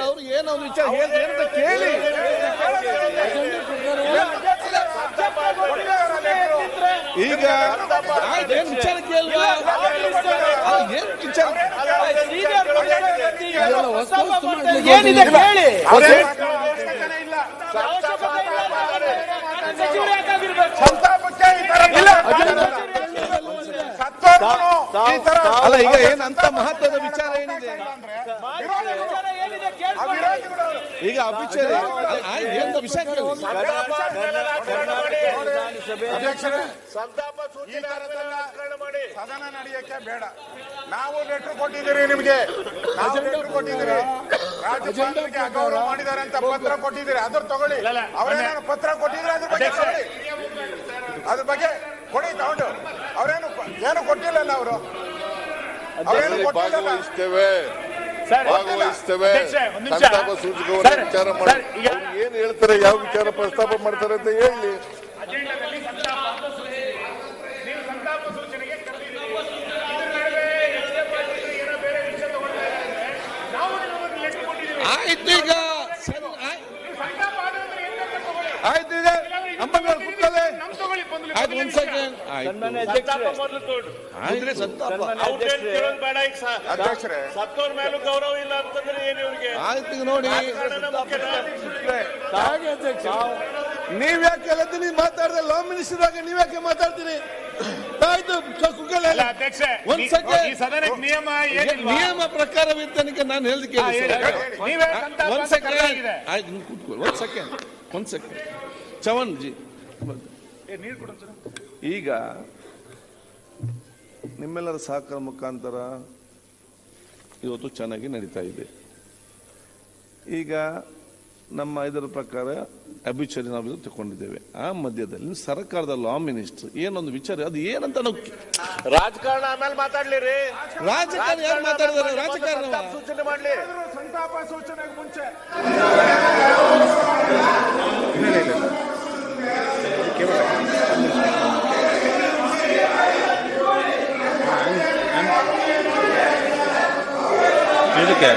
ಅವರು ಏನೋ ಒಂದು ವಿಚಾರ ಹೇಳ್ತಾರೆ ಕೇಳಿ. ಈಗ ಏನ್ ವಿಚಾರ ಕೇಳುವ ಏನ್ ವಿಚಾರ ಏನಿದೆ ಕೇಳಿ. ಅಲ್ಲ ಈಗ ಏನಂತ ಮಹತ್ವದ ವಿಚಾರ ಏನಿದೆ ಈಗ ಅಭಿಚಾರ ಏನು ವಿಷಯ ಸದನ ನಡೆಯಕ್ಕೆ ಬೇಡ. ನಾವು ಲೆಟರ್ ಕೊಟ್ಟಿದ್ದೀರಿ, ನಿಮ್ಗೆ ಲೆಟರ್ ಕೊಟ್ಟಿದ್ದೀರಿ, ರಾಜ್ಯಪಾಲರಿಗೆ ಅಗೌರವ ಮಾಡಿದ್ದಾರೆ ಅಂತ ಪತ್ರ ಕೊಟ್ಟಿದ್ದೀರಿ, ಅದ್ರ ತಗೊಳ್ಳಿ. ಅವರೇನು ಪತ್ರ ಕೊಟ್ಟಿದ್ರೆ ಅದ್ರ ಬಗ್ಗೆ ಕೊಡಿ ತಗೊಂಡು. ಅವರೇನು ಏನು ಕೊಟ್ಟಿಲ್ಲಲ್ಲ, ಅವರು ಅವರೇನು ಭಾಗವಹಿಸ್ತೇವೆ ಸಂತಾಪ ಸೂಚಕವನ್ನು ವಿಚಾರ ಮಾಡಿ ಏನ್ ಹೇಳ್ತಾರೆ, ಯಾವ ವಿಚಾರ ಪ್ರಸ್ತಾಪ ಮಾಡ್ತಾರೆ ಅಂತ ಹೇಳಿ. ಆಯ್ತು ಈಗ ಆಯ್ತು ಈಗ ಅಂಬಂಗಾರ್ ಕೂತ್ಕೊಳ್ಳಿ. ಆಯ್ತು ಒಂದ್ ಸೆಕೆಂಡ್. ಅಧ್ಯಕ್ಷರೇ ಸತ್ತೋರ್ ಮೇಲೂ ಗೌರವ ಇಲ್ಲ ಅಂತಂದ್ರೆ ಏನು ಇವ್ರಿಗೆ? ಆಯ್ತು ಈಗ ನೋಡಿ, ನೀವ್ಯಾಕೆ ಹೇಳ್ತೀನಿ ಮಾತಾಡಿದ್ರೆ ಲಾ ಮಿನಿಸ್ಟರ್ ಆಗಿ ನೀವ್ಯಾಕೆ ಮಾತಾಡ್ತೀರಿ? ಆಯ್ತು ಒಂದ್ ಸೆಕೆಂಡ್. ನಿಯಮ ಪ್ರಕಾರವಿದ್ದನಿಗೆ ನಾನು ಹೇಳಿಕೆ ಒಂದ್ ಸೆಕೆಂಡ್. ಆಯ್ತು ಕೂತ್ಕೊಳ್ಳಿ ಒಂದ್ ಸೆಕೆಂಡ್. ಚವನ್ ಜಿ ಈಗ ನಿಮ್ಮೆಲ್ಲರ ಸಹಕಾರ ಮುಖಾಂತರ ಇವತ್ತು ಚೆನ್ನಾಗಿ ನಡೀತಾ ಇದೆ. ಈಗ ನಮ್ಮ ಇದರ ಪ್ರಕಾರ ಅಭಿಚರಿ ನಾವು ತಗೊಂಡಿದ್ದೇವೆ. ಆ ಮಧ್ಯದಲ್ಲಿ ಸರ್ಕಾರದ ಲಾ ಮಿನಿಸ್ಟರ್ ಏನೊಂದು ವಿಚಾರ ಅದು ಏನಂತ ನಾವು ರಾಜಕಾರಣ ಆಮೇಲೆ ಮಾತಾಡ್ಲಿರಿ. ರಾಜಕಾರಣ ಯಾರು ಮಾತಾಡಿದಾರೆ? ರಾಜಕಾರಣ ಸೂಚನೆ ಮಾಡ್ಲಿ. ಸಂತಾಪ ಸೂಚನೆಗೆ ಮುಂಚೆ ಇದಕ್ಕೆ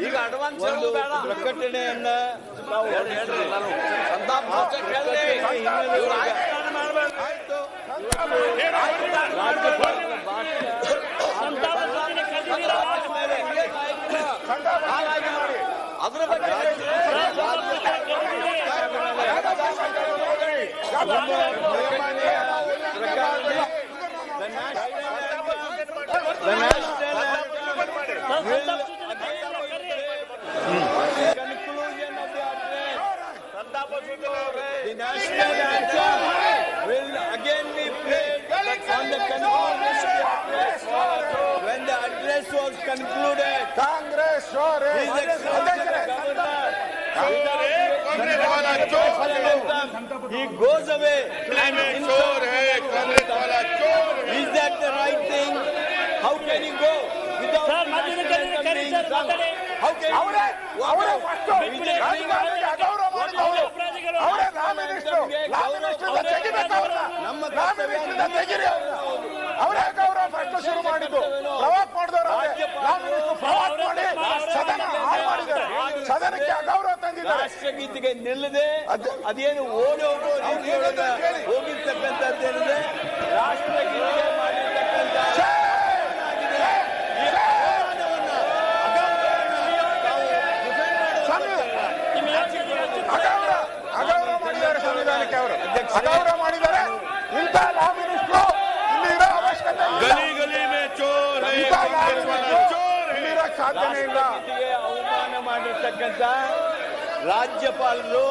ಈಗ ಅಡ್ವಾನ್ಸ್ ಒಂದು ಪ್ರಕಟಣೆಯನ್ನ ಅದರ ಬಗ್ಗೆ the national anthem will again be played on the conclusion address. When the address was concluded, Congress His Excellency the Governor, he goes away. Is that the right thing? How can he go without how can ಅವರೇ ಗೌರವ ಪ್ರಶ್ನೆ ಶುರು ಮಾಡಿದ್ದು. ಪ್ರವಾಕ್ ಮಾಡಿದವರು ಸದನಕ್ಕೆ ಅಗೌರವ ತಂದಿದ್ದಾರೆ. ರಾಷ್ಟ್ರಗೀತೆಗೆ ನಿಲ್ಲದೆ ಅದೇನು ಓಡಿ ಹೋಗಿರ್ತಕ್ಕಂಥದ್ದೇನಿದೆ ಸಾಧ್ಯನೇ ಇಲ್ಲ. ರಾಷ್ಟ್ರಪತಿಗೆ ಅವಮಾನ ಮಾಡಿರ್ತಕ್ಕಂಥ ರಾಜ್ಯಪಾಲರು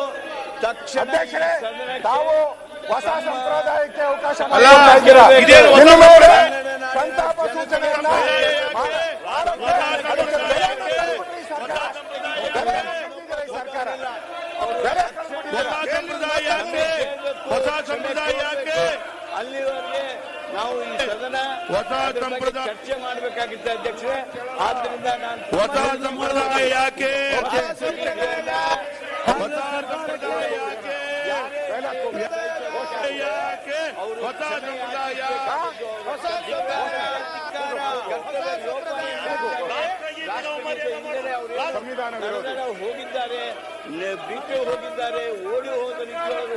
ತಕ್ಷಣ ಅಧ್ಯಕ್ಷರೇ, ತಾವು ಹೊಸ ಸಂಪ್ರದಾಯಕ್ಕೆ ಅವಕಾಶ ಅಲ್ಲ, ಮಾಡಿಕೊಡ್ತಾ ಇದ್ದೀರಾ. ಇದೇನು ಹೊಸ ಇನ್ನು ಮೇಲೆ ಸಂಪ್ರದಾಯ? ಸಂತಾಪ ಸೂಚನೆಯನ್ನ ಸರ್ಕಾರ ಅಲ್ಲಿವರೆಗೆ ನಾವು ಈ ಸದನ ಚರ್ಚೆ ಮಾಡಬೇಕಾಗಿತ್ತು ಅಧ್ಯಕ್ಷರೇ. ಆದ್ರಿಂದ ನಾನು ಹೊಸ ಸಂಪ್ರದಾಯ ಯಾಕೆ ಸಂವಿಧಾನ ವಿರೋಧಿ ಹೋಗಿದ್ದಾರೆ, ಬಿಟ್ಟು ಹೋಗಿದ್ದಾರೆ, ಓಡಿ ಹೋದ ನಿಜವಾಗ್ಲೂ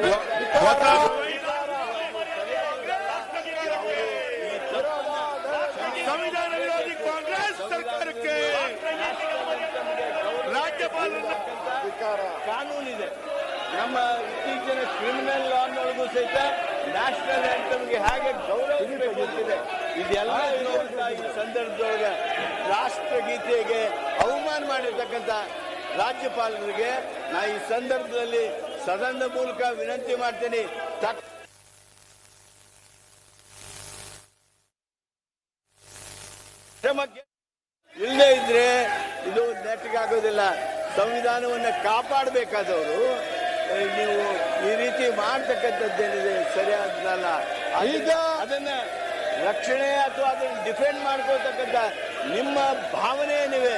ಸಂವಿಧಾನ ವಿರೋಧಿ ಕಾಂಗ್ರೆಸ್ ಸರ್ಕಾರಕ್ಕೆ ರಾಜ್ಯಪಾಲರ ಕಾನೂನಿದೆ. ನಮ್ಮ ಇತ್ತೀಚಿನ ಕ್ರಿಮಿನಲ್ ಲಾನೊಳಗೂ ಸಹಿತ ನ್ಯಾಷನಲ್ ಆಂಥಮ್ಗೆ ಹೇಗೆ ಗೌರವಿಸಬೇಕು ಅಂತಿದೆ. ಇದೆಲ್ಲ ಇರುವಂತ ಈ ಸಂದರ್ಭದೊಳಗೆ ರಾಷ್ಟ್ರಗೀತೆಗೆ ಅವಮಾನ ಮಾಡಿರ್ತಕ್ಕಂಥ ರಾಜ್ಯಪಾಲರಿಗೆ ನಾ ಈ ಸಂದರ್ಭದಲ್ಲಿ ಸದನದ ಮೂಲಕ ವಿನಂತಿ ಮಾಡ್ತೀನಿ. ಇಲ್ಲದೇ ಇದ್ರೆ ಇದು ನೆಟ್ಟಗಾಗೋದಿಲ್ಲ. ಸಂವಿಧಾನವನ್ನು ಕಾಪಾಡಬೇಕಾದವರು ನೀವು ಈ ರೀತಿ ಮಾಡ್ತಕ್ಕಂಥದ್ದೇನಿದೆ ಸರಿಯಾದಲ್ಲ. ಈಗ ಅದನ್ನ ರಕ್ಷಣೆ ಅಥವಾ ಅದನ್ನ ಡಿಫೆಂಡ್ ಮಾಡ್ಕೊಳ್ತಕ್ಕಂಥ ನಿಮ್ಮ ಭಾವನೆ ಏನಿವೆ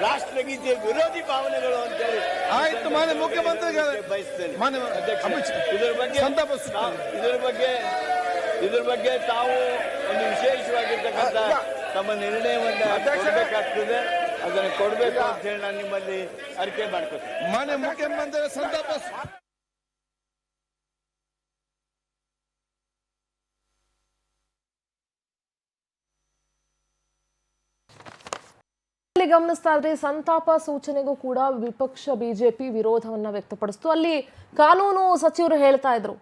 ರಾಷ್ಟ್ರಗೀತೆ ವಿರೋಧಿ ಭಾವನೆಗಳು ಅಂತೇಳಿ ಆಯ್ತು. ಮಾನ್ಯ ಮುಖ್ಯಮಂತ್ರಿಗಳು ಬಯಸ್ತೇನೆ. ಅಧ್ಯಕ್ಷ, ಇದ್ರ ಬಗ್ಗೆ ತಾವು ಒಂದು ವಿಶೇಷವಾಗಿರ್ತಕ್ಕಂಥ ತಮ್ಮ ನಿರ್ಣಯವನ್ನ ಕೊಡಬೇಕಾಗ್ತದೆ. ಅದನ್ನು ಕೊಡಬೇಕು ಅಂತ ಹೇಳಿ ನಾನು ನಿಮ್ಮಲ್ಲಿ ಅರಿಕೆ ಮಾಡ್ಕೊತೀನಿ. ಮಾನ್ಯ ಮುಖ್ಯಮಂತ್ರಿ ಸಂತಾಪ ಗಮನಿಸ್ತಾ ಇದ್ರೆ ಸಂತಾಪ ಸೂಚನೆಗೂ ಕೂಡ ವಿಪಕ್ಷ ಬಿಜೆಪಿ ವಿರೋಧವನ್ನ ವ್ಯಕ್ತಪಡಿಸ್ತು. ಅಲ್ಲಿ ಕಾನೂನು ಸಚಿವರು ಹೇಳ್ತಾ ಇದ್ರು,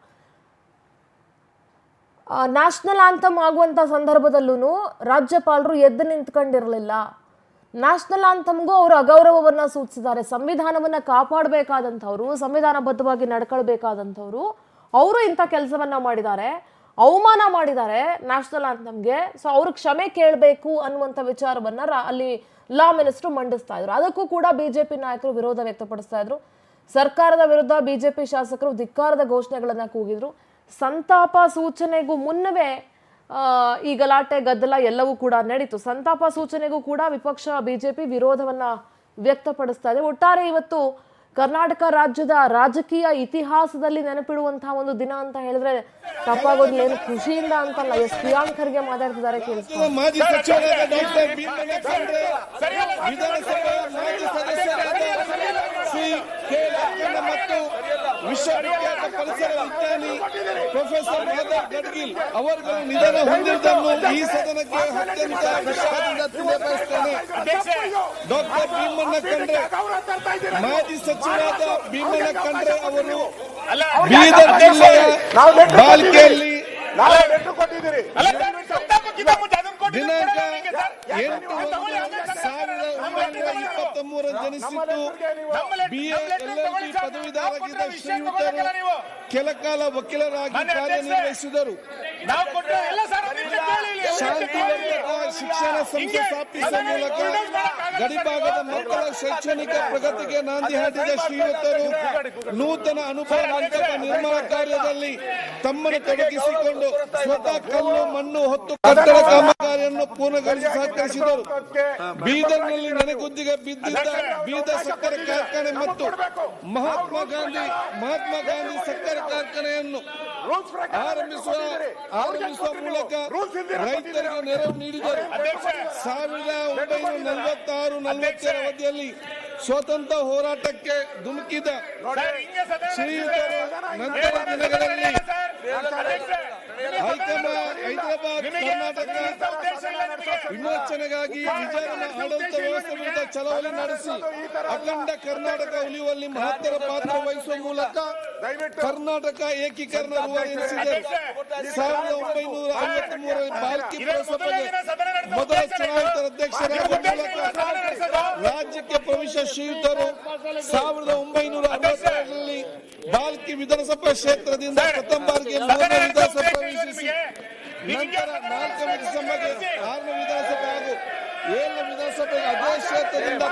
ನ್ಯಾಷನಲ್ ಆಂಥಮ್ ಆಗುವಂತ ಸಂದರ್ಭದಲ್ಲೂ ರಾಜ್ಯಪಾಲರು ಎದ್ದು ನಿಂತ್ಕೊಂಡಿರಲಿಲ್ಲ. ನ್ಯಾಷನಲ್ ಆಂಥಮ್ಗೂ ಅವರು ಅಗೌರವವನ್ನ ಸೂಚಿಸಿದ್ದಾರೆ. ಸಂವಿಧಾನವನ್ನ ಕಾಪಾಡಬೇಕಾದಂಥವ್ರು, ಸಂವಿಧಾನಬದ್ಧವಾಗಿ ನಡ್ಕೊಳ್ಬೇಕಾದಂಥವ್ರು, ಅವರು ಇಂಥ ಕೆಲಸವನ್ನ ಮಾಡಿದ್ದಾರೆ, ಅವಮಾನ ಮಾಡಿದ್ದಾರೆ ನ್ಯಾಷನಲ್ ಆಂಥಮ್ಗೆ. ಸೊ ಅವ್ರ ಕ್ಷಮೆ ಕೇಳಬೇಕು ಅನ್ನುವಂಥ ವಿಚಾರವನ್ನ ಅಲ್ಲಿ ಲಾ ಮಿನಿಸ್ಟರ್ ಮಂಡಿಸ್ತಾ ಇದ್ರು. ಅದಕ್ಕೂ ಕೂಡ ಬಿಜೆಪಿ ನಾಯಕರು ವಿರೋಧ ವ್ಯಕ್ತಪಡಿಸ್ತಾ ಇದ್ರು. ಸರ್ಕಾರದ ವಿರುದ್ಧ ಬಿಜೆಪಿ ಶಾಸಕರು ಧಿಕ್ಕಾರದ ಘೋಷಣೆಗಳನ್ನ ಕೂಗಿದ್ರು. ಸಂತಾಪ ಸೂಚನೆಗೂ ಮುನ್ನವೇ ಈ ಗಲಾಟೆ ಗದ್ದಲ ಎಲ್ಲವೂ ಕೂಡ ನಡೀತು. ಸಂತಾಪ ಸೂಚನೆಗೂ ಕೂಡ ವಿಪಕ್ಷ ಬಿಜೆಪಿ ವಿರೋಧವನ್ನ ವ್ಯಕ್ತಪಡಿಸ್ತಾ ಇದೆ. ಒಟ್ಟಾರೆ ಇವತ್ತು ಕರ್ನಾಟಕ ರಾಜ್ಯದ ರಾಜಕೀಯ ಇತಿಹಾಸದಲ್ಲಿ ನೆನಪಿಡುವಂತಹ ಒಂದು ದಿನ ಅಂತ ಹೇಳಿದ್ರೆ ತಪ್ಪಾಗೋದಿಲ್ಲ. ಏನು ಖುಷಿಯಿಂದ ಅಂತಲ್ಲ, ಎಸ್ ಪ್ರಿಯಾಂಕ್ ಖರ್ಗೆ ಮಾತಾಡ್ತಿದ್ದಾರೆ ಕೇಳಿಸ್ತಾರೆ. ಮಾಜಿ ಸಚಿವರಾದ ಡಾಕ್ಟರ್ ಭೀಮಣ್ಣ ಖಂಡ್ರೆ, ವಿಧಾನಸಭೆಯ ಮಾಜಿ ಸದಸ್ಯರಾದ ಶ್ರೀ ಕೆ ಲಕ್ಕಣ್ಣ ಮತ್ತು ವಿಶ್ವವಿಖ್ಯಾತ ಪರಿಸರ ವಿಜ್ಞಾನಿ ಪ್ರೊಫೆಸರ್ ಮಾಧವ್ ಗಡ್ಗಿಲ್ ಅವರುಗಳು ನಿಧನ ಹೊಂದಿದ್ದನ್ನು ಈ ಸದನಕ್ಕೆ ಅತ್ಯಂತ ವಿಷಾದದಿಂದ ತಿಳಿಯಬಯಸುತ್ತೇನೆ. ಡಾಕ್ಟರ್ ಭೀಮಣ್ಣ ಖಂಡ್ರೆ, ಮಾಜಿ ಸಚಿವರಾದ ಭೀಮಣ್ಣ ಖಂಡ್ರೆ ಅವರು ಬೀದರ್ ಜಿಲ್ಲೆಯ ಬಾಲ್ಕಿಯಲ್ಲಿ ದಿನಾಂಕ 8/1/1923 ಜನಿಸಿದ್ದು BA LLB ಪದವೀಧರರಾಗಿದ್ದ ಶ್ರೀಯುತರು ಕೆಲಕಾಲ ವಕೀಲರಾಗಿ ಕಾರ್ಯನಿರ್ವಹಿಸಿದರು. ಶಾಂತಿವರ್ಧಕ ಶಿಕ್ಷಣ ಸಂಸ್ಥೆ ಸ್ಥಾಪಿಸುವ ಮೂಲಕ ಗಡಿಭಾಗದ ಮಕ್ಕಳ ಶೈಕ್ಷಣಿಕ ಪ್ರಗತಿಗೆ ನಾಂದಿ ಹಾಡಿದ ಶ್ರೀಯುತರು ನೂತನ ಅನುಭವ ಮಂಟಪ ನಿರ್ಮಾಣ ಕಾರ್ಯದಲ್ಲಿ ತಮ್ಮನ್ನು ತೊಡಗಿಸಿಕೊಂಡು ಸ್ವತಃ ಕಲ್ಲು ಮಣ್ಣು ಹೊತ್ತು ಕಟ್ಟಡ ಕಾಮಗಾರಿಯನ್ನು ಪೂರ್ಣಗೊಳಿಸಿ ಸಹಕರಿಸಿದರು. ಬೀದರ್ನಲ್ಲಿ ನೆನೆಗುದ್ದಿಗೆ ಬಿದ್ದಿದ್ದ ಬೀದರ್ ಸಕ್ಕರೆ ಕಾರ್ಖಾನೆ ಮತ್ತು ಮಹಾತ್ಮ ಗಾಂಧಿ ಸಕ್ಕರೆ ಕಾರ್ಖಾನೆಯನ್ನು ಆರಂಭಿಸುವ ಮೂಲಕ ರೈತರಿಗೆ ನೆರವು ನೀಡಿದರು. 1946-47 ಅವಧಿಯಲ್ಲಿ ಸ್ವಾತಂತ್ರ್ಯ ಹೋರಾಟಕ್ಕೆ ಧುಮುಕಿದ ಶ್ರೀಯುತರು ನಂತರ ದಿನಗಳಲ್ಲಿ ಹೈದರಾಬಾದ್ ಕರ್ನಾಟಕ ವಿಮೋಚನೆಗಾಗಿ ವಿಚಾರಣಾ ಆಡಳಿತ ವ್ಯವಸ್ಥೆ ವಿರುದ್ಧ ಚಳವಳಿ ನಡೆಸಿ ಅಖಂಡ ಕರ್ನಾಟಕ ಉಳಿಯುವಲ್ಲಿ ಮಹತ್ತರ ಪಾತ್ರ ವಹಿಸುವ ಮೂಲಕ ದಯವಿಟ್ಟು ಕರ್ನಾಟಕ ಏಕೀಕರಣ ಎನಿಸಿದೆ. 1953 ಬಾಲ್ಕಿ ಪುರಸಭೆಗೆ ಮೊದಲ ಚುನಾಯಿತ ಅಧ್ಯಕ್ಷರಾಗುವ ಮೂಲಕ ರಾಜ್ಯಕ್ಕೆ ಪ್ರವೇಶ ಶ್ರೀಯುತರು 1962ರಲ್ಲಿ ಬಾಲ್ಕಿ ವಿಧಾನಸಭಾ ಕ್ಷೇತ್ರದಿಂದ ಪ್ರಥಮ ಬಾರಿಗೆ 3ನೇ ವಿಧಾನಸಭೆ ಪ್ರವೇಶಿಸಿ ನಂತರ 4ನೇ ವಿಧಾನಸಭೆಗೆ 6ನೇ ವಿಧಾನಸಭೆ ಹಾಗೂ 7ನೇ ವಿಧಾನಸಭೆಗೆ ಅದೇ ಕ್ಷೇತ್ರದಿಂದ